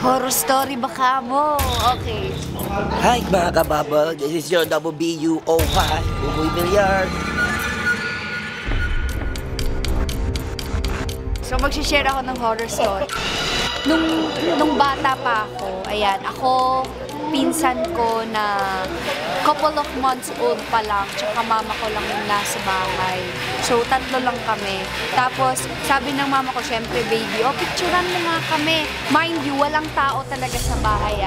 Horror story baka mo. Okay. Hi mga kababal, this is your WBUOY, Buboy Villar. So magsishare ako ng horror story. Nung bata pa ako, ayan, ako, pinsan ko na couple of months old pa lang, tsaka mama ko lang yung nasa bahay. So, tatlo lang kami. Tapos, sabi ng mama ko, syempre, baby, picturean mo nga kami. Mind you, walang tao talaga sa bahay,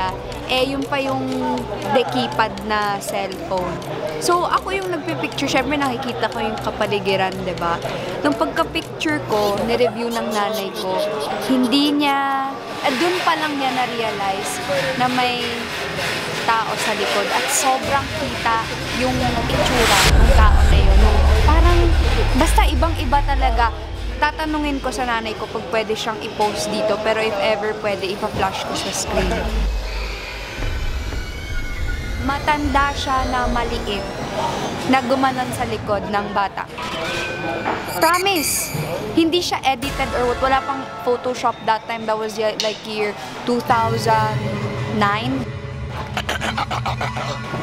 yun pa yung keypad na cellphone. So, ako yung nagpipicture, syempre nakikita ko yung kapaligiran, diba? Nung pagka-picture ko, ni-review ng nanay ko, hindi niya, dun pa lang niya na-realize na may tao sa likod at sobrang kita yung itsura ng tao na yun. Parang, basta ibang-iba talaga. Tatanungin ko sa nanay ko pag pwede siyang i-post dito, pero if ever pwede, ipa-flash ko sa screen. Matanda siya na maliit, na gumanon sa likod ng bata. Promise! Hindi siya edited or what. Wala pang Photoshop that time. That was like year 2009.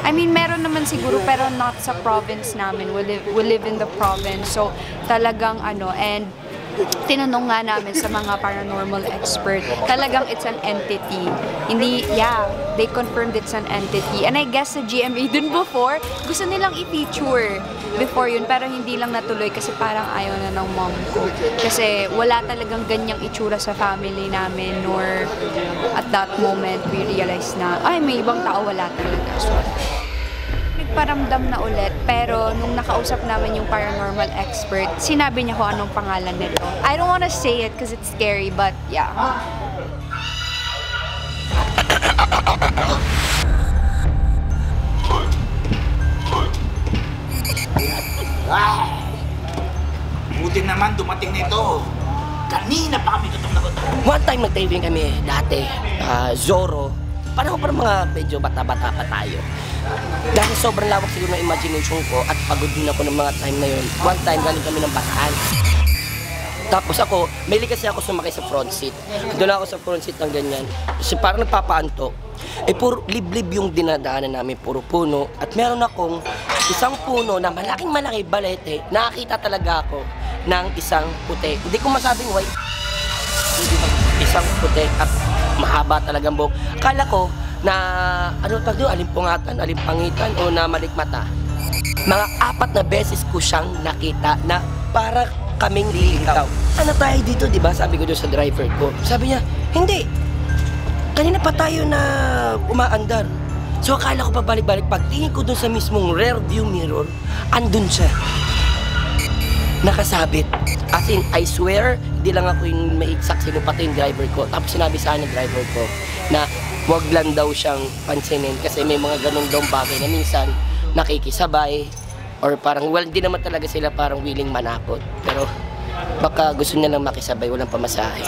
I mean, meron naman siguro, pero not sa province namin. We live in the province. So, talagang and tinanong nga namin sa mga paranormal expert, talagang it's an entity. Hindi, they confirmed it's an entity. And I guess sa GMA dun before, gusto nilang i-feature before yun, pero hindi lang natuloy kasi parang ayaw na ng mom ko. Kasi wala talagang ganyang itsura sa family namin, nor at that moment we realized na, may ibang tao, wala talaga. So, nagparamdam na ulit, pero nung nakausap namin yung paranormal expert, sinabi niya kung anong pangalan nito. I don't wanna say it because it's scary, but yeah. Buti naman dumating na ito. Kanina pa kami gutom na gutom. One time nag-taping kami dati, Zorro. Parang mga medyo bata-bata pa tayo. Dahil sobrang lawak siguro ng imagination ko at pagod din ako ng mga time na yun. One time galing kami ng Bataan. Tapos ako, mahilig kasi ako sumakay sa front seat. Doon ako sa front seat ng ganyan. Kasi parang nagpapaantok. Puro liblib yung dinadaanan namin, puro puno. At meron akong isang puno na malaking-malaki balete. Nakakita talaga ako ng isang puti. Hindi ko masabing white. Hindi ba? Isang puti at mahaba talagang buhok. Akala ko na, alimpungatan, alimpangitan o na malikmata. Mga 4 na beses ko siyang nakita na para kaming lilitaw. Ano tayo dito, di ba? Sabi ko doon sa driver ko. Sabi niya, hindi. Kanina pa tayo na umaandar. So akala ko pabalik-balik. Pagtingin ko doon sa mismong rear view mirror, andun siya. Nakasabit. As in, I swear, hindi lang ako yung maiksak, sino pati yung driver ko. Tapos sinabi sa akin ng driver ko na wag lang daw siyang pansinin kasi may mga ganun daw bagay na minsan nakikisabay or parang, hindi naman talaga sila parang willing manakot. Pero baka gusto niya lang makisabay, walang pamasahe.